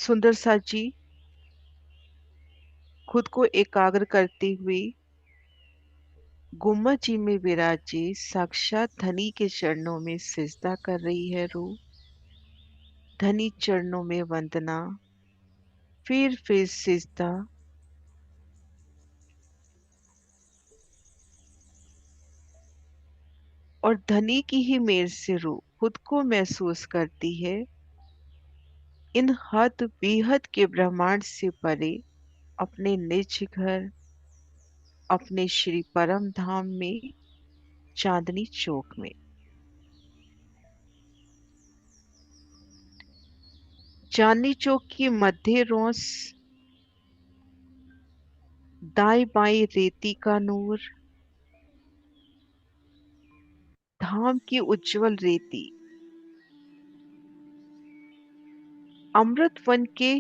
सुंदर सा जी खुद को एकाग्र करती हुई गुम्मत जी में विराजे साक्षात धनी के चरणों में सिजदा कर रही है रूह। धनी चरणों में वंदना, फिर सिजदा। और धनी की ही मेल से रूह खुद को महसूस करती है इन हद बेहद के ब्रह्मांड से परे, अपने निज घर, अपने श्री परम धाम में, चांदनी चौक में। चांदनी चौक की मध्य रोस, दाएं बाएं रेती का नूर, धाम की उज्जवल रेती, अमृत वन के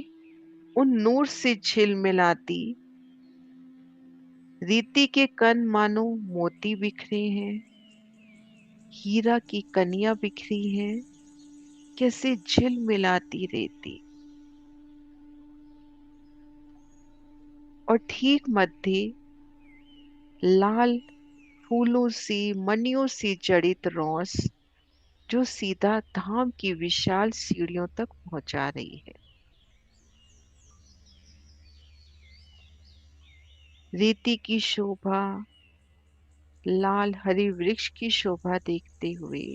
उन नूर से झिलमिलाती। रीति के कण मानो मोती बिखरे हैं, हीरा की कनियां बिखरी हैं, कैसे झिलमिलाती रेती। और ठीक मध्य लाल फूलों सी मणियों सी जड़ित रोस, जो सीधा धाम की विशाल सीढ़ियों तक पहुंचा रही है। रेती की शोभा, लाल हरी वृक्ष की शोभा देखते हुए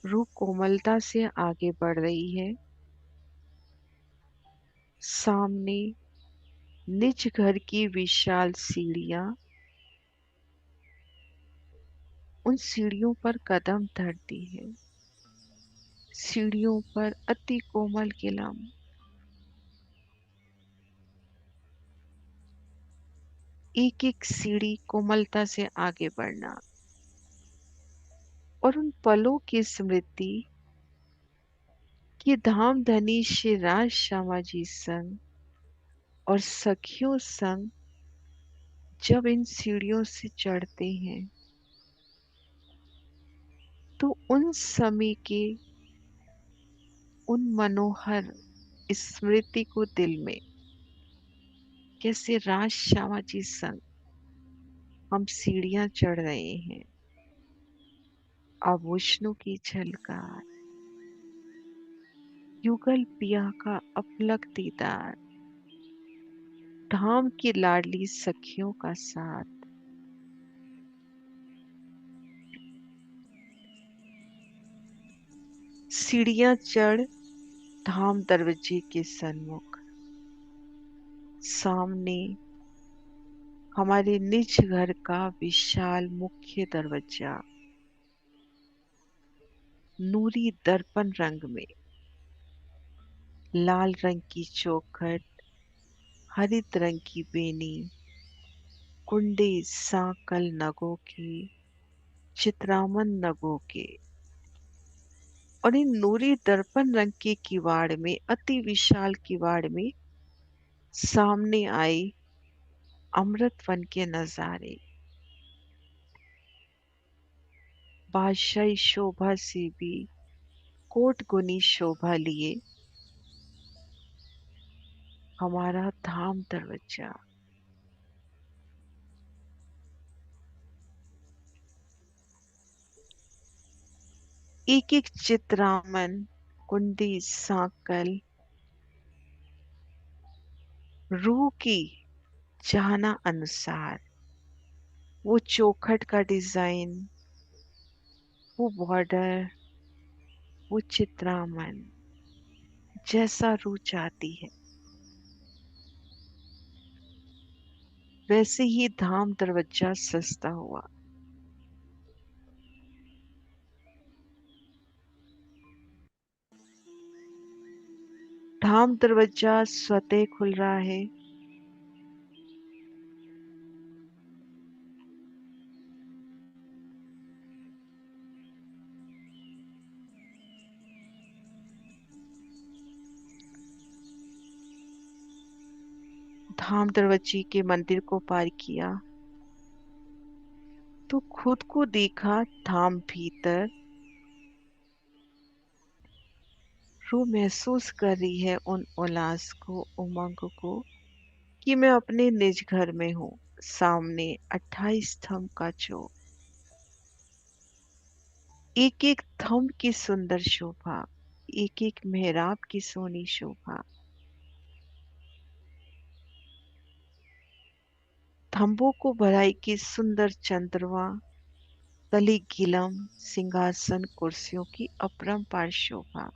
रूह कोमलता से आगे बढ़ रही है। सामने निज घर की विशाल सीढ़ियां, उन सीढ़ियों पर कदम धरती है। सीढ़ियों पर अति कोमल किलम, एक एक सीढ़ी कोमलता से आगे बढ़ना। और उन पलों की स्मृति कि धाम धनी श्री राज श्यामा जी संग और सखियों संग जब इन सीढ़ियों से चढ़ते हैं, तो उन समय के उन मनोहर स्मृति को दिल में, कैसे राज श्यामा जी संग हम सीढ़ियां चढ़ रहे हैं। अब विष्णु की झलकार, युगल पिया का अपलक दीदार, धाम की लाडली सखियों का साथ। सीढ़ियां चढ़ धाम दरवाजे के सन्मुख, सामने हमारे निज घर का विशाल मुख्य दरवाजा, नूरी दर्पण रंग में, लाल रंग की चौखट, हरित रंग की बेनी, कुंडे सांकल नगों के, चित्रामन नगों के। और इन नूरी दर्पण रंग के किवाड़ में, अति विशाल किवाड़ में सामने आए अमृत वन के नजारे। बादशाही शोभा से भी कोट गुनी शोभा लिए हमारा धाम दरवाजा। एक एक चित्रामन, कुंडी सांकल, रूह की चाहना अनुसार वो चौखट का डिजाइन, वो बॉर्डर, वो चित्रामन जैसा रूह चाहती है, वैसे ही धाम दरवाजा सजता हुआ। धाम दरवाजा स्वतः खुल रहा है। धाम दरवाजे के मंदिर को पार किया तो खुद को देखा धाम भीतर, रूह महसूस कर रही है उन उल्लास को, उमंग को, कि मैं अपने निज घर में हूँ। सामने 28 थंब का चौक, एक एक थंब की सुंदर शोभा, एक एक मेहराब की सोनी शोभा। थंबों को भराई की सुंदर चंद्रमा, तली गिलम सिंहासन कुर्सियों की अपरंपार शोभा।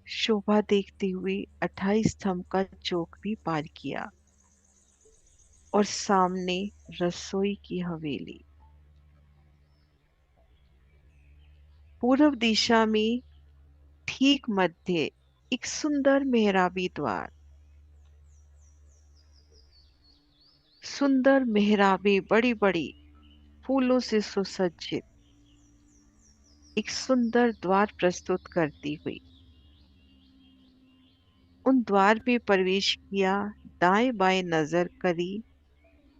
शोभा देखते हुए 28 स्तंभ का चौक भी पार किया और सामने रसोई की हवेली। पूर्व दिशा में ठीक मध्य एक सुंदर मेहराबी द्वार, सुंदर मेहराबें बड़ी बड़ी फूलों से सुसज्जित एक सुंदर द्वार प्रस्तुत करती हुई। उन द्वार में प्रवेश किया, दाएं बाएं नजर करी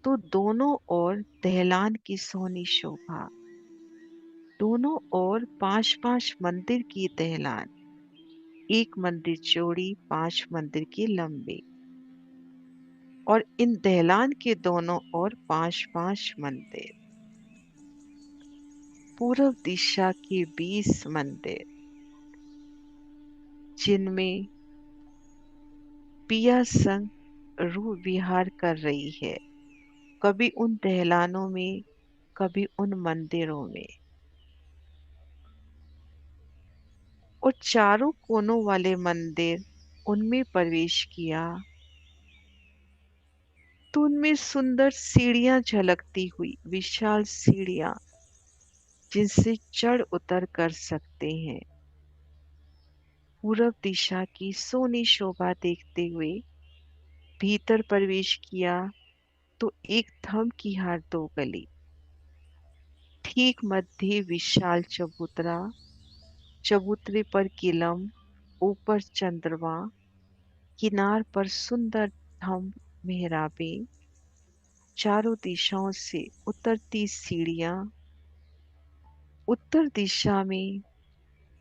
तो दोनों ओर दहलान की सोनी शोभा। दोनों ओर 5-5 मंदिर की दहलान, एक मंदिर चौड़ी 5 मंदिर की लंबी, और इन दहलान के दोनों ओर 5-5 मंदिर। पूर्व दिशा के 20 मंदिर, जिनमें पिया संग रूह विहार कर रही है, कभी उन दहलानों में, कभी उन मंदिरों में। और चारों कोनों वाले मंदिर, उनमें प्रवेश किया तो उनमें सुंदर सीढ़ियां झलकती हुई, विशाल सीढ़ियां जिनसे चढ़ उतर कर सकते हैं। पूरब दिशा की सोनी शोभा देखते हुए भीतर प्रवेश किया तो एक थंब की हार दो गली, ठीक मध्य विशाल चबूतरा, चबूतरे पर किलम, ऊपर चंद्रमा, किनार पर सुंदर थंब मेहराबें, चारों दिशाओं से उतरती सीढ़ियां। उत्तर दिशा में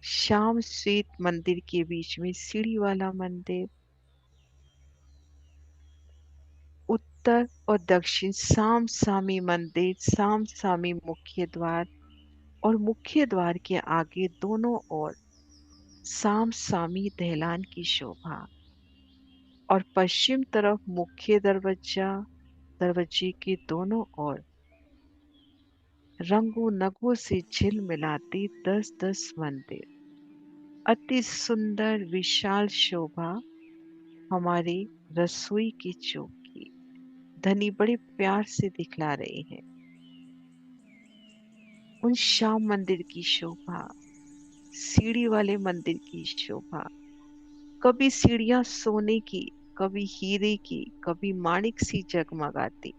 श्याम श्वेत मंदिर के बीच में सीढ़ी वाला मंदिर, उत्तर और दक्षिण साम सामी मंदिर, साम सामी मुख्य द्वार, और मुख्य द्वार के आगे दोनों ओर साम सामी दहलान की शोभा। और पश्चिम तरफ मुख्य दरवाजा, दरवाजे के दोनों ओर रंगों नगों से झिलमिलाते 10-10 मंदिर। अति सुंदर विशाल शोभा हमारे रसोई के चौक की धनी बड़े प्यार से दिखला रहे हैं। उन श्याम मंदिर की शोभा, सीढ़ी वाले मंदिर की शोभा, कभी सीढ़ियां सोने की, कभी हीरे की, कभी माणिक सी जगमगाती।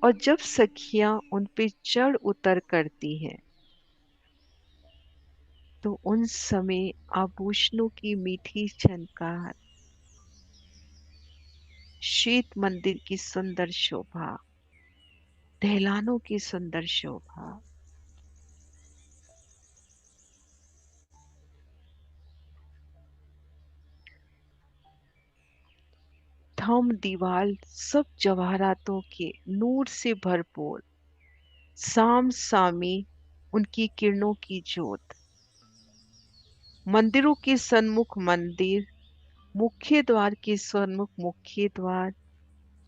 और जब सखियां उन पे चढ़ उतर करती हैं तो उन समय आभूषणों की मीठी झनकार, श्वेत मंदिर की सुंदर शोभा, दहलानों की सुंदर शोभा, थम दीवाल सब जवाहरातों के नूर से भरपूर, साम सामी उनकी किरणों की ज्योत। मंदिरों के सन्मुख मंदिर, मुख्य द्वार के सन्मुख मुख्य द्वार,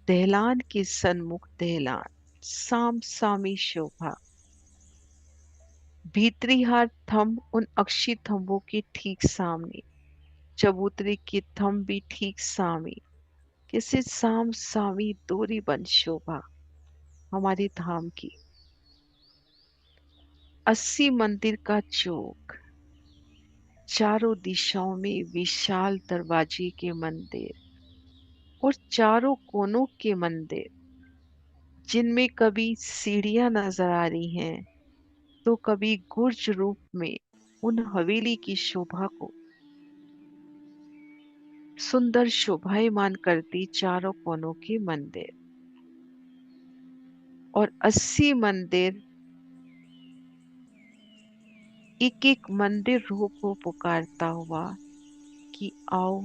दहलान के सन्मुख दहलान, साम सामी शोभा। भीतरी हार थंब उन अक्षी थंबों के ठीक सामने, चबूतरे के थंब भी ठीक सामने, किसी साम सामी दोरी बन शोभा हमारे धाम की। 80 मंदिर का चौक, चारों दिशाओं में विशाल दरवाजे के मंदिर और चारों कोनों के मंदिर, जिनमें कभी सीढ़ियां नजर आ रही हैं तो कभी गुर्ज रूप में उन हवेली की शोभा को सुंदर शोभायमान करती चारों कोनों के मंदिर। और 80 मंदिर एक एक मंदिर रूह को पुकारता हुआ कि आओ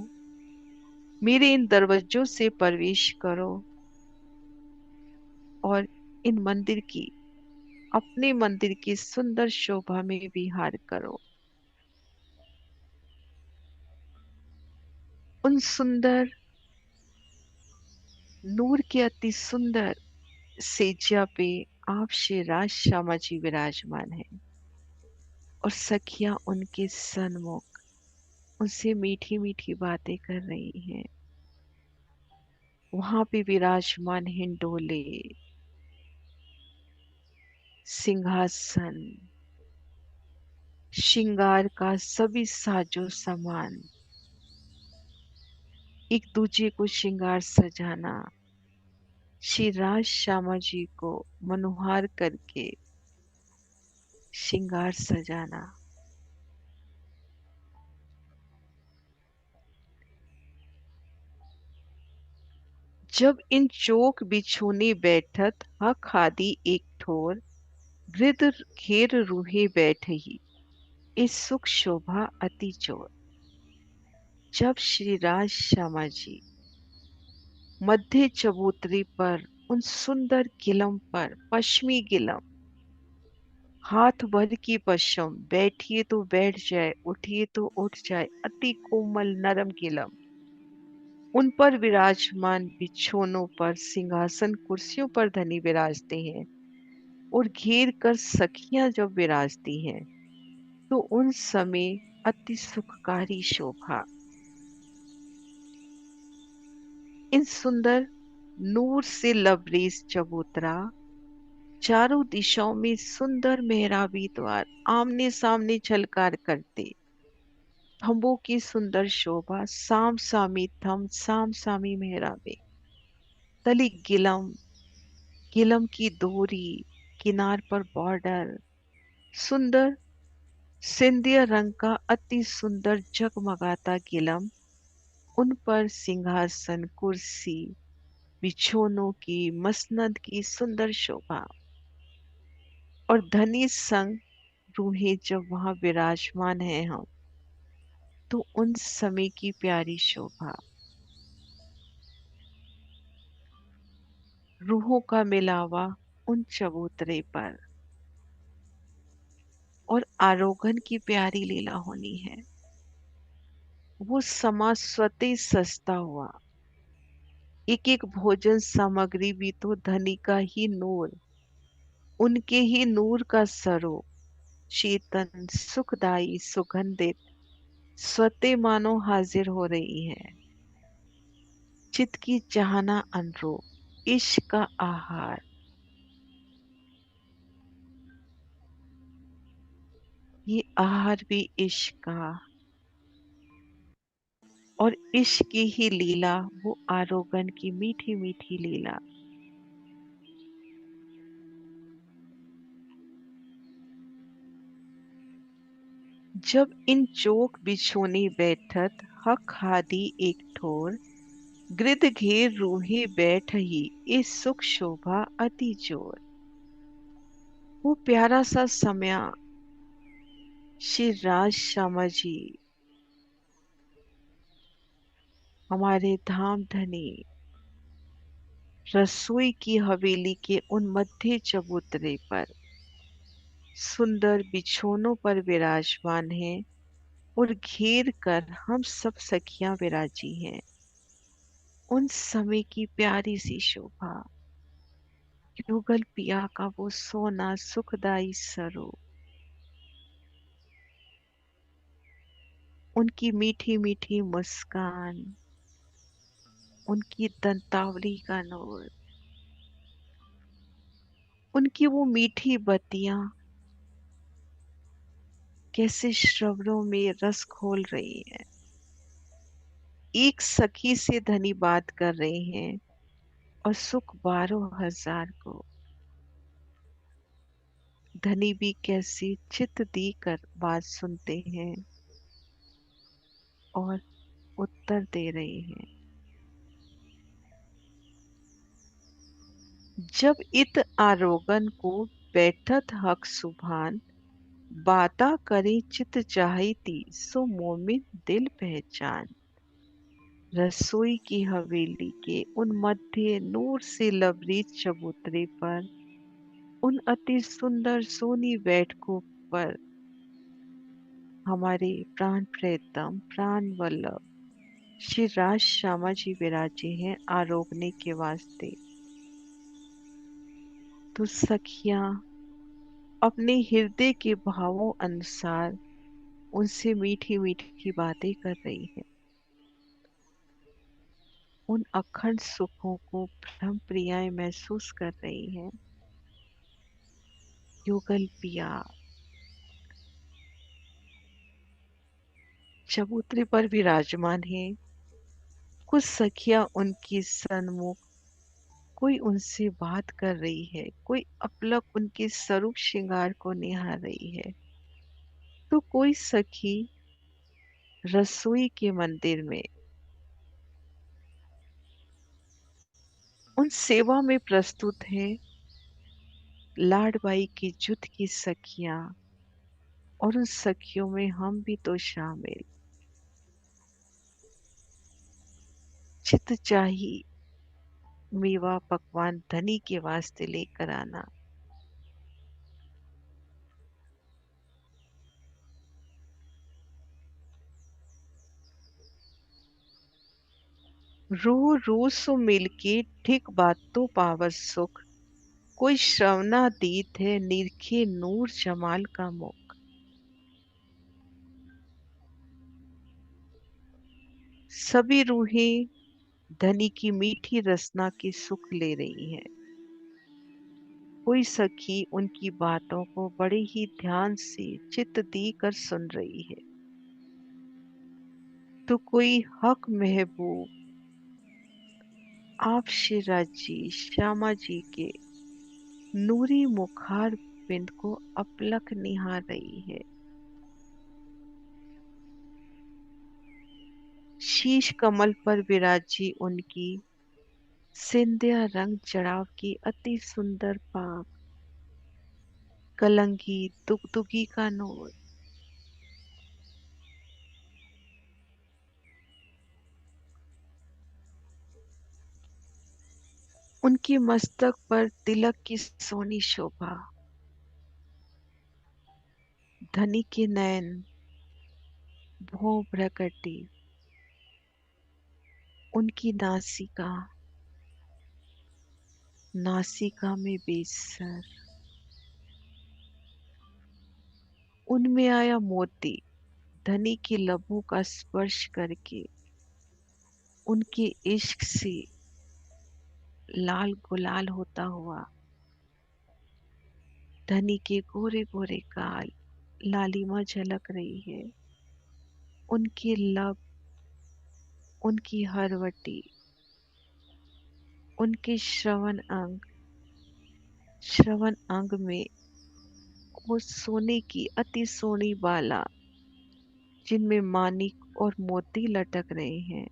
मेरे इन दरवाजों से प्रवेश करो और इन मंदिर की, अपने मंदिर की सुंदर शोभा में विहार करो। उन सुंदर नूर के अति सुंदर सेजा पे आप श्री राज श्यामा जी विराजमान है और सखियां उनके सन्मुख उनसे मीठी मीठी बातें कर रही हैं। वहां पे विराजमान हिंडोले, सिंहासन, श्रृंगार का सभी साजो सामान, एक दूजे को श्रृंगार सजाना, श्री राज श्यामा जी को मनोहार करके श्रृंगार सजाना। जब इन चौक बिछोने बैठत हा खादी एक ठोर, गिरद घेर रूहे बैठही इस सुख शोभा अति चोर। जब श्री राज श्यामा जी मध्य चबूतरे पर उन सुंदर गिलम पर, पश्चिमी गिलम, हाथ भर की पश्चिम, बैठिए तो बैठ जाए, उठिए तो उठ जाए, अति कोमल नरम गिलम, उन पर विराजमान बिछोनों पर, सिंहासन कुर्सियों पर धनी विराजते हैं और घेर कर सखियां जब विराजती हैं तो उन समय अति सुखकारी शोभा। इन सुंदर नूर से लबरेज चबूतरा, चारों दिशाओं में सुंदर मेहराबी द्वार आमने सामने झलकार करते, थंबों की सुंदर शोभा, साम सामी थम, साम सामी मेहराबे, तली गिलम, गिलम की दोरी, किनार पर बॉर्डर, सुंदर सिंधिया रंग का अति सुंदर जगमगाता गिलम, उन पर सिंहासन, कुर्सी, बिछोनों की, मसनद की सुंदर शोभा और धनी संग रूहें जब वहां विराजमान है हम, तो उन समय की प्यारी शोभा, रूहों का मिलावा उन चबूतरे पर और आरोगन की प्यारी लीला होनी है। वो समा स्वतः सस्ता हुआ, एक एक भोजन सामग्री भी तो धनी का ही नूर, उनके ही नूर का स्वरूप, चेतन सुखदाई सुगंधित स्वतः मानो हाजिर हो रही है। चित्त की चाहना अनुरूप इश्क का आहार, ये आहार भी इश्क का, और इश्क की ही लीला वो आरोगन की मीठी मीठी लीला। जब इन चौक बिछोने बैठत हक हादी एक ठोर, गिरद घेर रूहे बैठ ही इस सुख शोभा अति जोर। वो प्यारा सा समय श्री राज श्यामा जी हमारे धाम धनी रसोई की हवेली के उन मध्य चबूतरे पर सुंदर बिछोनों पर विराजमान है और घेर कर हम सब सखियां विराजी हैं। उन समय की प्यारी सी शोभा, युगल पिया का वो सोना सुखदाई स्वरूप, उनकी मीठी मीठी मुस्कान, उनकी दंतावली का नूर, उनकी वो मीठी बत्तियां कैसे श्रवणों में रस खोल रही हैं। एक सखी से धनी बात कर रहे हैं और सुख 12,000 को। धनी भी कैसे चित्त दी कर बात सुनते हैं और उत्तर दे रहे हैं। जब इत आरोगन को बैठत हक सुभान, बाता करे चित चाहती सो मोमिन दिल पहचान। रसोई की हवेली के उन मध्य नूर से लबरेज चबूतरे पर, उन अति सुंदर सोनी बैठकों पर हमारे प्राण प्रियतम प्राण वल्लभ श्री राज श्यामा जी विराजे हैं आरोगने के वास्ते। तो सखियां अपने हृदय के भावों अनुसार उनसे मीठी मीठी बातें कर रही हैं। उन अखंड सुखों को भ्रम प्रियाएं महसूस कर रही हैं। युगल पिया चबूतरे पर विराजमान है। कुछ सखियां उनकी सन्मुख, कोई उनसे बात कर रही है, कोई अपलक उनके स्वरूप श्रृंगार को निहार रही है, तो कोई सखी रसोई के मंदिर में उन सेवा में प्रस्तुत है। लाडबाई की जुट की सखियां, और उन सखियों में हम भी तो शामिल। चित चाही मेवा पकवान धनी के वास्ते लेकर आना। रो रो सो मिलके ठीक बातों पावस सुख, कोई श्रवणातीत है निरखे नूर जमाल का मुख। सभी रूहें धनी की मीठी रसना की सुख ले रही हैं। कोई सखी उनकी बातों को बड़े ही ध्यान से चित्त दी कर सुन रही है, तो कोई हक महबूब आप शिराज जी श्यामा जी के नूरी मुखार बिंद को अपलक निहार रही है। शीश कमल पर विराजी उनकी सिंधिया रंग चढ़ाव की अति सुंदर पाग, कलंगी दुगदुगी का नूर। उनकी मस्तक पर तिलक की सोनी शोभा, धनी के नयन भौं भ्रकटी, उनकी नासिका नासिका में बेसर, उनमें आया मोती धनी के लबों का स्पर्श करके उनके इश्क से लाल गुलाल होता हुआ। धनी के गोरे गोरे गाल लालिमा झलक रही है। उनके लब, उनकी हरवटी, उनके श्रवण अंग में वो सोने की अति सोनी बाला, जिनमें मानिक और मोती लटक रहे हैं,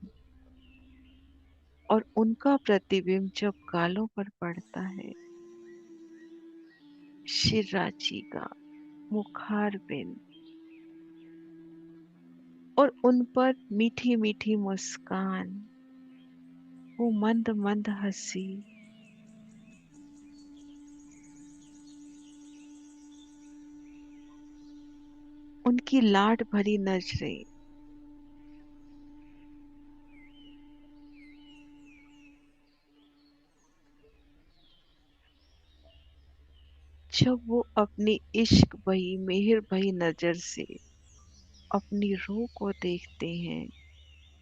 और उनका प्रतिबिंब जब गालों पर पड़ता है, शिराची का मुखार बिंद, और उन पर मीठी मीठी मुस्कान, वो मंद मंद हंसी, उनकी लाड भरी नजरें, जब वो अपनी इश्क भरी मेहर भरी नजर से अपनी रूह को देखते हैं,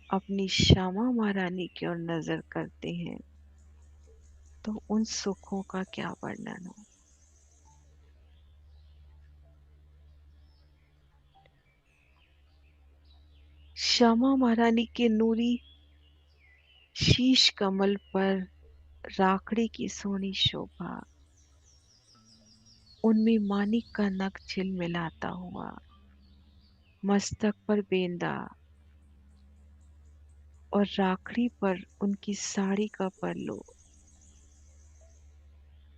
अपनी श्यामा महारानी की ओर नजर करते हैं, तो उन सुखों का क्या वर्णन हो। श्यामा महारानी के नूरी शीश कमल पर राखड़ी की सोनी शोभा, उनमें मानिक का नख झिलमिलाता हुआ, मस्तक पर बेंदा, और राखड़ी पर उनकी साड़ी का पल्लू,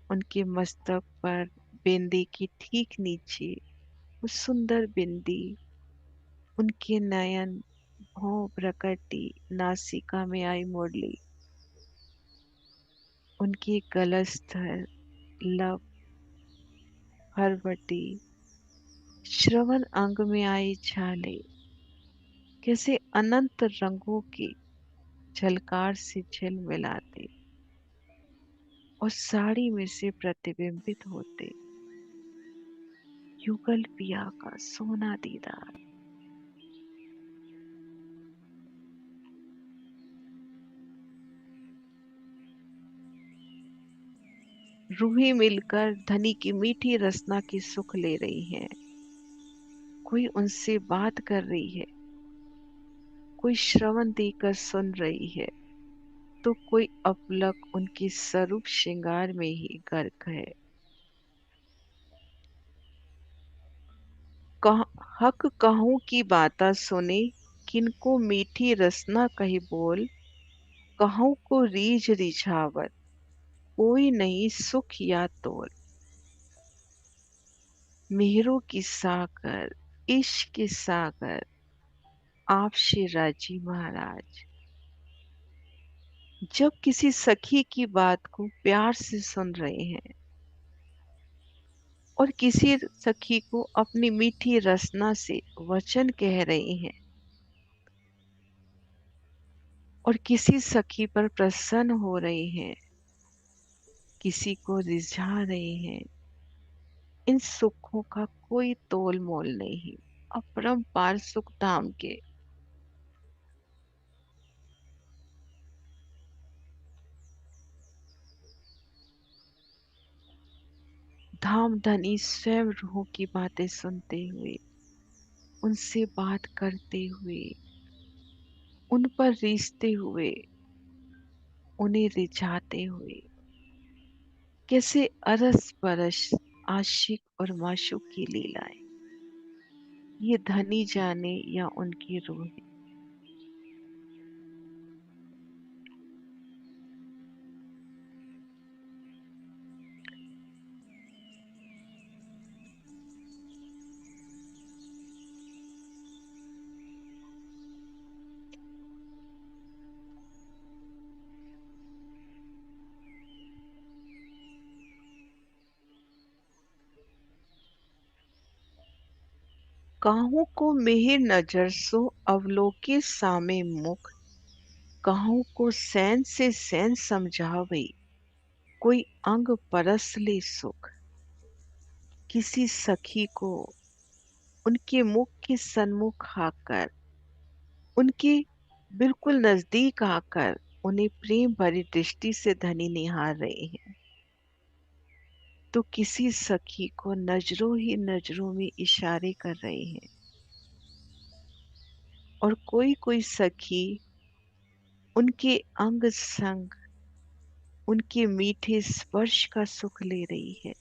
उनके मस्तक पर बेंदे के ठीक नीचे वो सुंदर बिंदी, उनके नयन, भौं प्रकटी, नासिका में आई मुरली, उनके गलस्तर, लब, हरवटी, श्रवण अंग में आई छाले, कैसे अनंत रंगों की झलकार से झिलमिलाते और साड़ी में से प्रतिबिंबित होते, युगल पिया का सोना दीदार। रूही मिलकर धनी की मीठी रसना की सुख ले रही हैं। कोई उनसे बात कर रही है, कोई श्रवण देकर सुन रही है, तो कोई अपलक उनके स्वरूप श्रृंगार में ही गर्क है। हक कहूं की बाता सुने, किनको मीठी रसना कही बोल, कहूं को रीझ रिझावत, कोई नहीं सुख या तोल। मेहरों की सागर, इश्क के सागर, आप श्री राजी महाराज। जब किसी सखी की बात को प्यार से सुन रहे हैं और किसी सखी को अपनी मीठी रसना से वचन कह रहे हैं और किसी सखी पर प्रसन्न हो रहे हैं, किसी को रिझा रहे हैं, इन सुखों का कोई तोल मोल नहीं। अपरंपार सुख धाम के। धाम धनी स्वयं रूहों की बातें सुनते हुए, उनसे बात करते हुए, उन पर रीझते हुए, उन्हें रिझाते हुए, कैसे अरस परस आशिक और माशूक की लीलाएं, ये धनी जाने या उनकी रूह। काहू को मिहिर नजर सो अवलोके सामे मुख, काहू को सैन से सैन समझावे, कोई अंग परस ले सुख। किसी सखी को उनके मुख के सन्मुख आकर, उनके बिल्कुल नजदीक आकर, उन्हें प्रेम भरी दृष्टि से धनी निहार रहे हैं, तो किसी सखी को नजरों ही नजरों में इशारे कर रहे हैं और कोई कोई सखी उनके अंग संग, उनके मीठे स्पर्श का सुख ले रही है।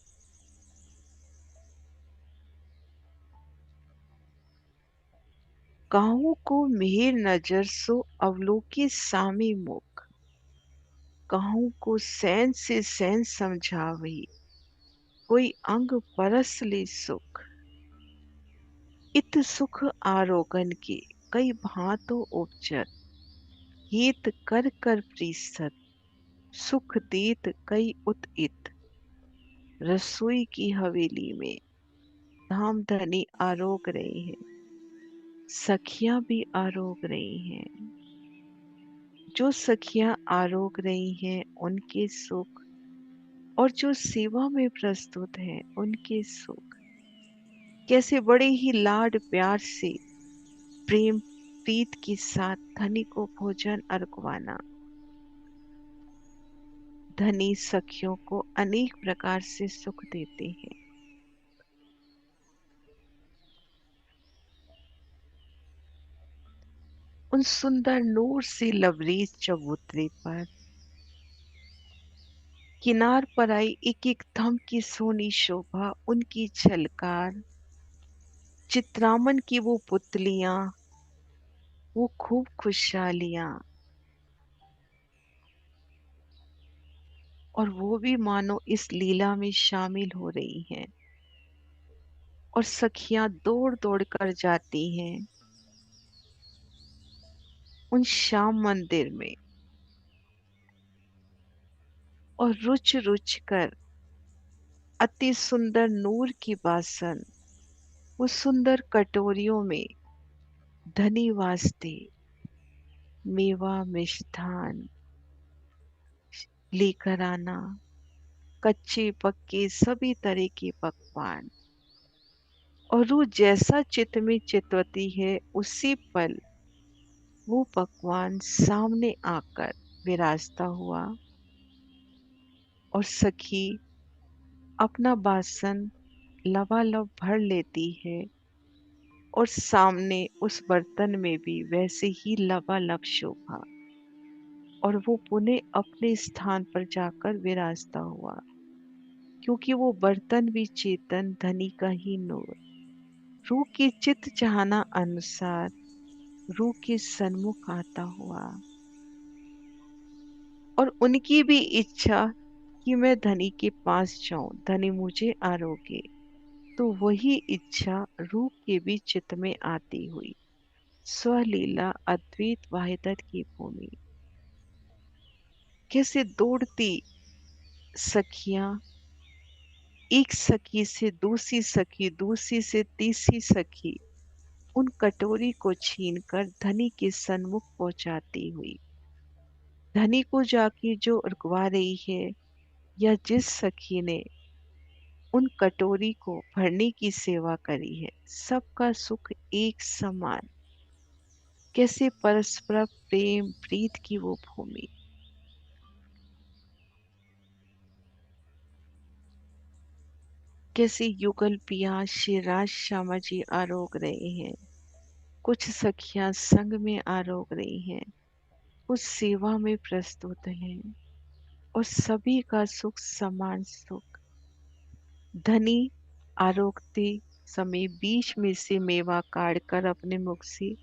काहू को मिहिर नजर सो अवलोके सामे मुख, काहू को सैन से सैन समझावे, कोई अंग परस ले सुख। इत सुख आरोगन के कई भांतो उपजत, हित कर कर प्रीसत, सुख देत कई उत इत। रसोई की हवेली में धाम धनी आरोग रहे हैं, सखियां भी आरोग रही हैं। जो सखियां आरोग रही हैं उनके सुख, और जो सेवा में प्रस्तुत हैं उनके सुख, कैसे बड़े ही लाड प्यार से प्रेम प्रीत के साथ धनी को भोजन अर्पवाना। धनी सखियों को अनेक प्रकार से सुख देते हैं। उन सुंदर नूर से लबरेज चबूतरे पर किनार पर आई एक एक थम की सोनी शोभा, उनकी झलकार, चित्रामन की वो पुतलियां, वो खूब खुशहालियां, और वो भी मानो इस लीला में शामिल हो रही हैं। और सखियां दौड़ दौड़ कर जाती हैं उन श्याम मंदिर में, और रुच रुच कर अति सुंदर नूर की बासन वो सुंदर कटोरियों में धनी वास्ते मेवा मिष्ठान लेकर आना, कच्चे पक्के सभी तरह के पकवान। और वो जैसा चित्त में चितवती है, उसी पल वो पकवान सामने आकर विराजता हुआ, और सखी अपना बासन लबालब भर लेती है, और सामने उस बर्तन में भी वैसे ही लबालब शोभा, और वो पुनः अपने स्थान पर जाकर विराजता हुआ, क्योंकि वो बर्तन भी चेतन धनी का ही नूर रूह के चित चाहना अनुसार रूह के सन्मुख आता हुआ। और उनकी भी इच्छा कि मैं धनी के पास जाऊं, धनी मुझे आरोगे, तो वही इच्छा रूह के भी चित्त में आती हुई स्वलीला अद्वैत वाहिदत की भूमि। कैसे दौड़ती सखियां, एक सखी से दूसरी सखी, दूसरी से तीसरी सखी, उन कटोरी को छीनकर धनी के सन्मुख पहुंचाती हुई, धनी को जाके जो रुकवा रही है, या जिस सखी ने उन कटोरी को भरने की सेवा करी है, सबका सुख एक समान। कैसे परस्पर प्रेम प्रीत की वो भूमि। कैसे युगल पिया शिवराज श्यामा जी आरोग रहे हैं, कुछ सखियां संग में आरोग रही हैं, कुछ सेवा में प्रस्तुत हैं, और सभी का सुख समान सुख। धनी आरोगते समय बीच में से मेवा काट कर अपने मुख से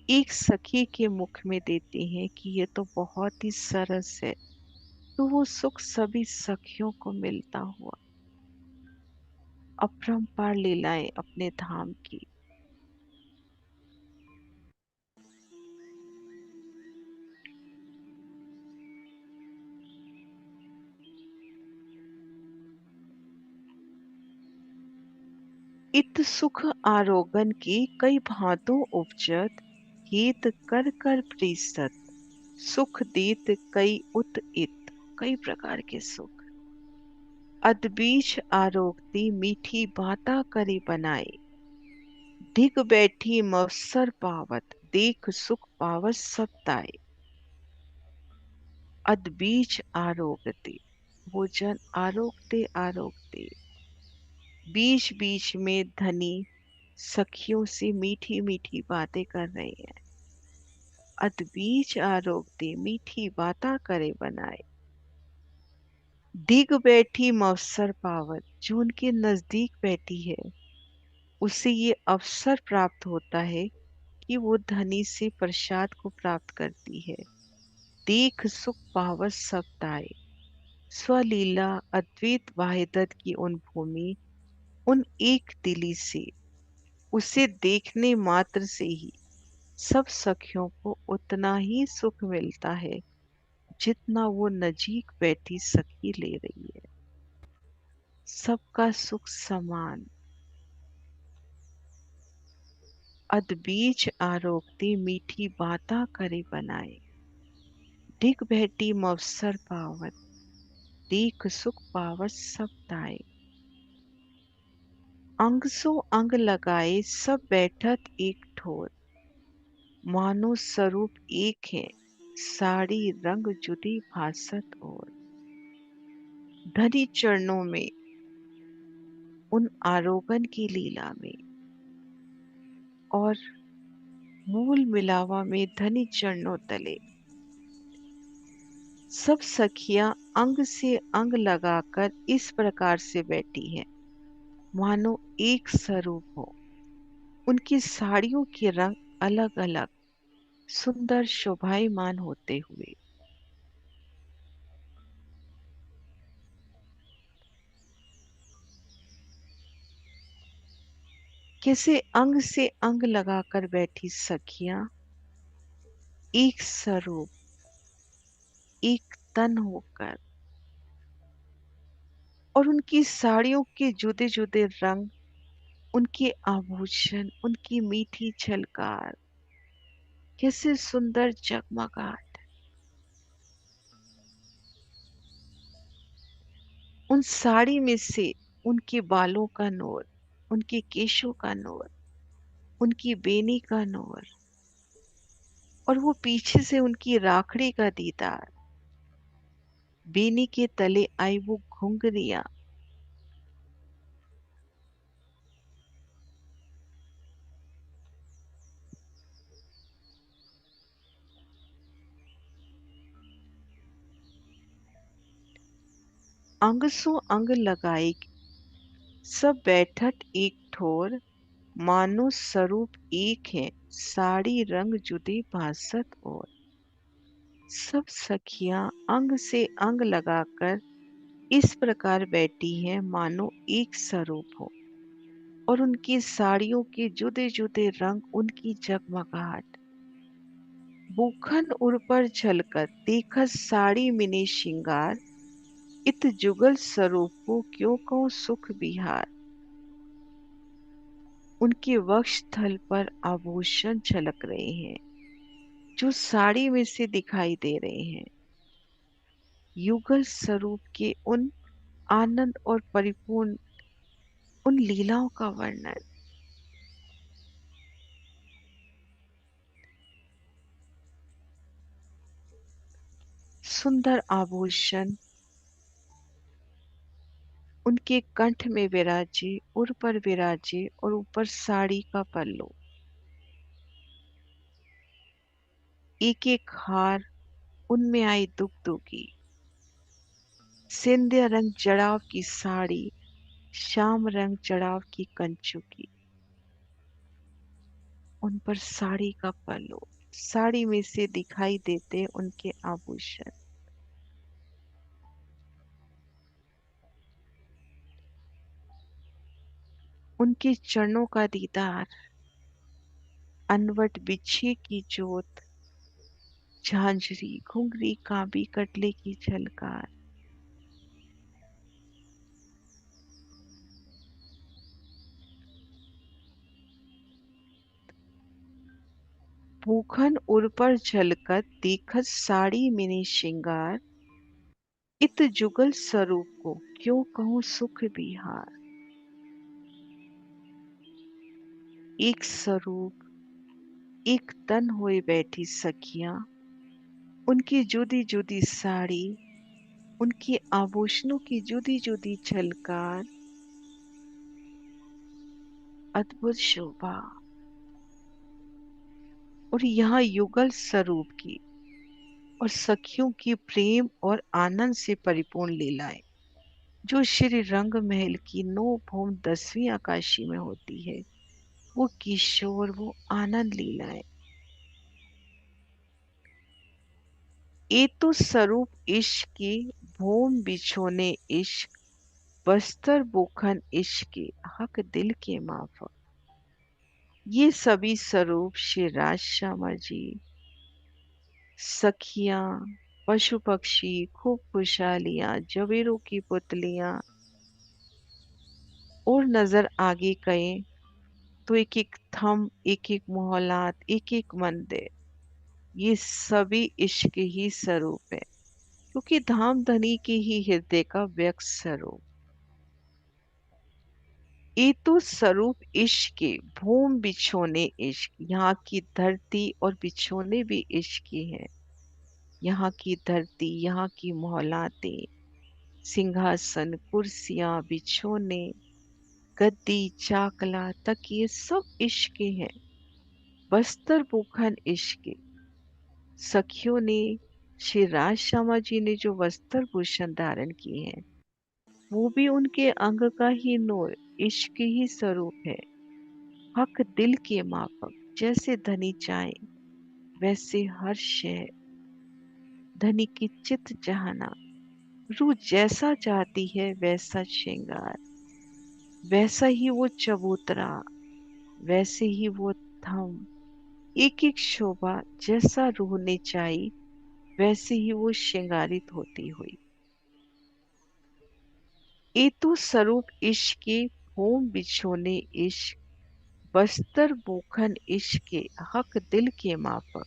एक सखी के मुख में देते हैं कि ये तो बहुत ही सरस है, तो वो सुख सभी सखियों को मिलता हुआ अपरंपार लीलाएं अपने धाम की। इत सुख आरोगन की कई भांतों उपजत, हित कर कर प्रीसत सुख दीत कई उत इत। कई प्रकार के सुख अदबीच आरोगती मीठी बाता करे बनाए, धिक बैठी मवसर पावत देख सुख पावत सब ताए। अदबीच आरोगते, वो जन आरोगते आरोगते बीच बीच में धनी सखियों से मीठी मीठी बातें कर रहे हैं। अदबीच आरोगते मीठी बाता करे बनाए, दिग बैठी मवसर पावत, जो उनके नजदीक बैठी है उसे ये अवसर प्राप्त होता है कि वो धनी से प्रसाद को प्राप्त करती है। देख सुख पावत सब ताए, स्वलीला अद्वैत वाहिदत की उन भूमि, उन एक दिली से उसे देखने मात्र से ही सब सखियों को उतना ही सुख मिलता है जितना वो नजीक बैठी सखी ले रही है। सबका सुख समान। अदबीच आरोगती मीठी बाता करे बनाए, दिग बैठी मवसर पावत देख सुख पावत सब ताए। अंग सो अंग लगाए सब बैठत एक ठोर, मानो स्वरूप एक है साड़ी रंग जुदी भासत और। धनी चरणों में उन आरोगण की लीला में, और मूल मिलावा में धनी चरणों तले सब सखियां अंग से अंग लगाकर इस प्रकार से बैठी हैं मानो एक स्वरूप हो। उनकी साड़ियों के रंग अलग अलग सुंदर शोभायमान होते हुए। कैसे अंग से अंग लगाकर बैठी सखियां, एक स्वरूप एक तन होकर। और उनकी साड़ियों के जुदे जुदे रंग, उनके आभूषण, उनकी मीठी झलकार, कैसे सुंदर जगमगाहट। उन साड़ी में से उनके बालों का नूर, उनके केशों का नूर, उनकी बेनी का नूर, और वो पीछे से उनकी राखड़ी का दीदार। बेनी के तले आई वो घुंघरियां, अंग सो अंग लगाई, सब बैठत एक ठोर। मानो स्वरूप एक है, साड़ी रंग जुदे भासत और। सब सखियां अंग से अंग लगाकर इस प्रकार बैठी हैं मानो एक स्वरूप हो। और उनकी साड़ियों के जुदे जुदे रंग, उनकी जगमगाहट। बूखन उर पर झलकत देखत साड़ी मिने श्रृंगार। इत जुगल स्वरूप को क्यों कहूँ सुख विहार। उनके वक्ष स्थल पर आभूषण झलक रहे हैं, जो साड़ी में से दिखाई दे रहे हैं। युगल स्वरूप के उन आनंद और परिपूर्ण उन लीलाओं का वर्णन। सुंदर आभूषण उनके कंठ में विराजे, उर पर विराजे, और ऊपर साड़ी का पल्लू। एक एक हार उनमें आई दुगदुगी। सिंध्या रंग जड़ाव की साड़ी, श्याम रंग जड़ाव की कंचुकी, उन पर साड़ी का पल्लू। साड़ी में से दिखाई देते उनके आभूषण। उनके चरणों का दीदार, अनवट बिछी की जोत, झांझरी घुंघरी कांबी कटले की झलकार। भूखन उर पर झलकत देखत साड़ी मिनी श्रृंगार। इत जुगल स्वरूप को क्यों कहूँ सुख विहार। एक स्वरूप एक तन हुए बैठी सखियां, उनकी जुदी जुदी साड़ी, उनके आभूषणों की जुदी जुदी झलकार, अद्भुत शोभा। और यहाँ युगल स्वरूप की और सखियों की प्रेम और आनंद से परिपूर्ण लीलाएं, जो श्री रंग महल की नौ भौम 10वीं आकाशी में होती है, वो किशोर, वो आनंद लीलाएं। ए तो स्वरूप इश्क की, भौम बिछोने इश्क, बस्तर बोखन इश्क के, हक दिल के माफक। ये सभी स्वरूप श्री राज श्यामा जी, सखियां, पशु पक्षी, खूब खुशहालियां, जवेरों की पुतलियां, और नजर आगे गए तो एक एक थम, एक एक मोहल्लात, एक एक मंदिर, ये सभी इश्क ही स्वरूप है, क्योंकि धाम धनी के ही हृदय का व्यक्त स्वरूप। ये तो स्वरूप इश्क के, भूम बिछोने इश्क, यहाँ की धरती और बिछोने भी इश्क की है। यहाँ की धरती, यहाँ की मोहलातें, सिंहासन, कुर्सियां, बिछोने, गद्दी, चाकला, तकिए, सब इश्क के हैं। बस्तर बुखन इश्क के। सखियों ने, श्री राज श्यामा जी ने जो वस्त्र भूषण धारण किए हैं, वो भी उनके अंग का ही नूर, इश्क ही स्वरूप है। हक दिल के माफक, जैसे धनी चाहे वैसे हर शय, धनी की चित चाहना। रूह जैसा चाहती है वैसा श्रृंगार, वैसा ही वो चबूतरा, वैसे ही वो थम, एक एक शोभा जैसा रूह ने चाही, वैसे ही वो श्रृंगारित होती हुई। ए तो स्वरूप इश्क के, होम बिछोने इश्क, बस्तर बोखन इश्क के, हक दिल के माफक।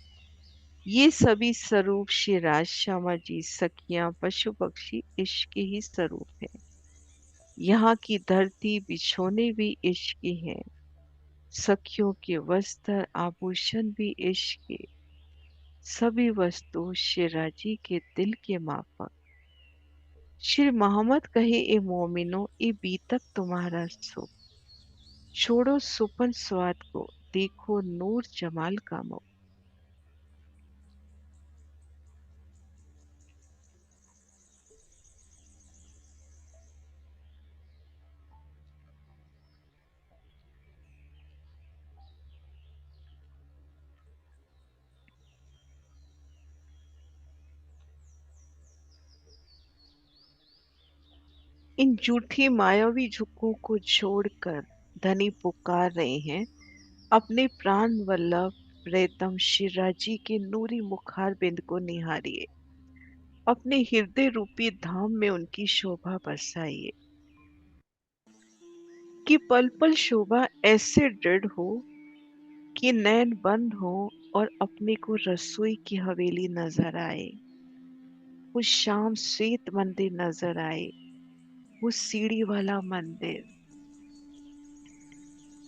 ये सभी स्वरूप श्री राज श्यामा जी, सखियां पशु पक्षी इश्क के ही स्वरूप है। यहाँ की धरती बिछोने भी इश्क की है, सखियों के वस्त्र आभूषण भी इश्क के, सभी वस्तु शिरा जी के दिल के माफक। श्री मोहम्मद कहे, ए मोमिनो ए बीतक तुम्हारा सुख, छोड़ो सुपन स्वाद को, देखो नूर जमाल का मुख। इन झूठी मायावी झुकों को छोड़कर धनी पुकार रहे हैं अपने प्राण वल्लभ प्रेतम शिरा जी के नूरी मुखार बिंद को निहारिए, अपने हृदय रूपी धाम में उनकी शोभा बरसाइए, कि पल पल शोभा ऐसे दृढ़ हो कि नैन बंद हो और अपने को रसोई की हवेली नजर आए, वो शाम श्वेत मंदिर नजर आए, वो सीढ़ी वाला मंदिर,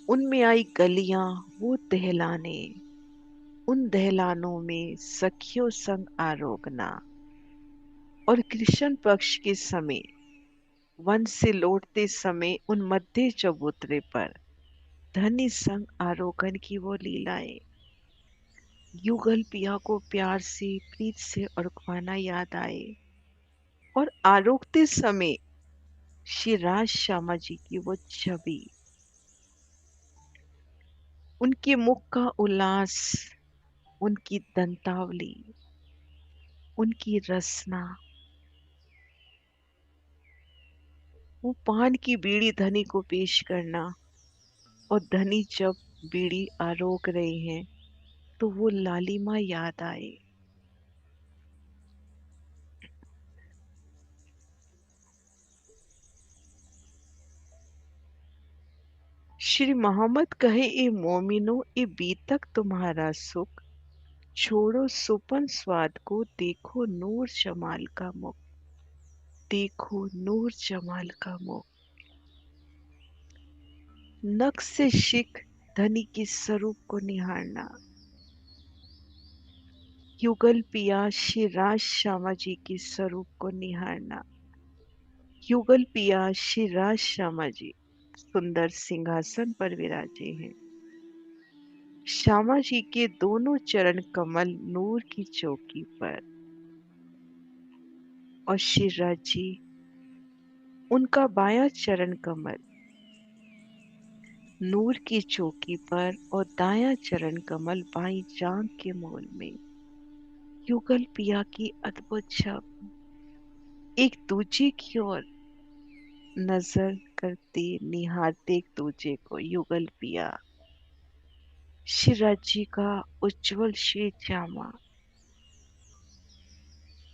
उनमें आई गलियां, वो दहलाने, उन दहलानों में सखियों संग आरोगना, और कृष्ण पक्ष के समय वन से लौटते समय उन मध्य चबूतरे पर धनी संग आरोगण की वो लीलाएं। युगल पिया को प्यार से प्रीत से उड़कवाना याद आए, और आरोगते समय श्री राज श्यामा जी की वो छवि, उनके मुख का उल्लास, उनकी दंतावली, उनकी रसना, वो पान की बीड़ी धनी को पेश करना, और धनी जब बीड़ी आरोग रहे हैं तो वो लालिमा याद आए। श्री मोहम्मद कहे, ए मोमिनो ए बीतक तुम्हारा सुख, छोड़ो सुपन स्वाद को, देखो नूर जमाल का मुख, देखो नूर जमाल का मुख। नक से शिख धनी के स्वरूप को निहारना, युगल पिया श्री राज श्यामा जी के स्वरूप को निहारना, युगल पिया श्री राज श्यामा जी सुंदर सिंहासन पर विराजे हैं। श्यामा जी के दोनों चरण कमल नूर की चौकी पर, और श्री राज जी उनका बायां चरण कमल नूर की चौकी पर, और दायां चरण कमल बाईं जांग के मूल में। युगल पिया की अद्भुत छवि एक दूजे की ओर नजर करते निहारते एक दूजे को। युगल पिया श्री राज जी का उज्जवल श्वेत जामा,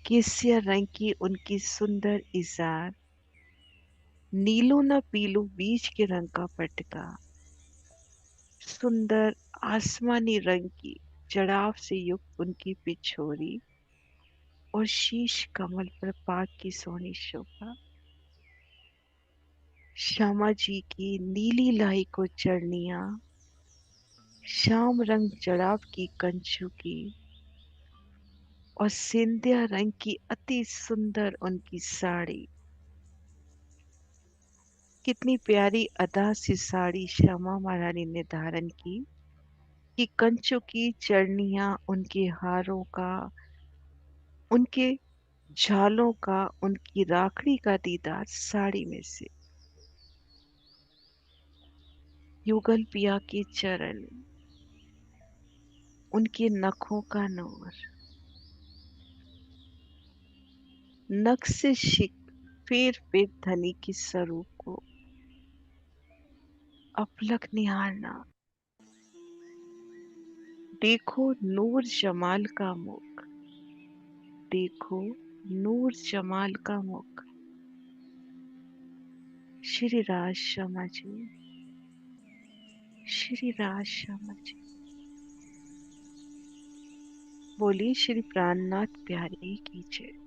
केसिया रंग की उनकी सुंदर इजार, नीलो न पीलो बीज के रंग का पटका, सुंदर आसमानी रंग की जड़ाव से युक्त उनकी पिछोरी, और शीश कमल पर पाक की सोनी शोभा। श्यामा जी की नीली लाई को चरनिया, श्याम रंग जड़ाव की कंचू की, और सिंधिया रंग की अति सुंदर उनकी साड़ी। कितनी प्यारी अदा सी साड़ी श्यामा महारानी ने धारण की, कि कंचों की चरनिया उनके हारों का, उनके झालों का, उनकी राखड़ी का दीदार साड़ी में से। युगल पिया के चरण, उनके नखों का नूर, नख से शिक फेर धनी के स्वरूप को अपलक निहारना, देखो नूर जमाल का मुख, देखो नूर जमाल का मुख। श्री राज शर्मा जी, श्री राज शर्मा जी। बोलिए श्री प्राणनाथ प्यारे की जय।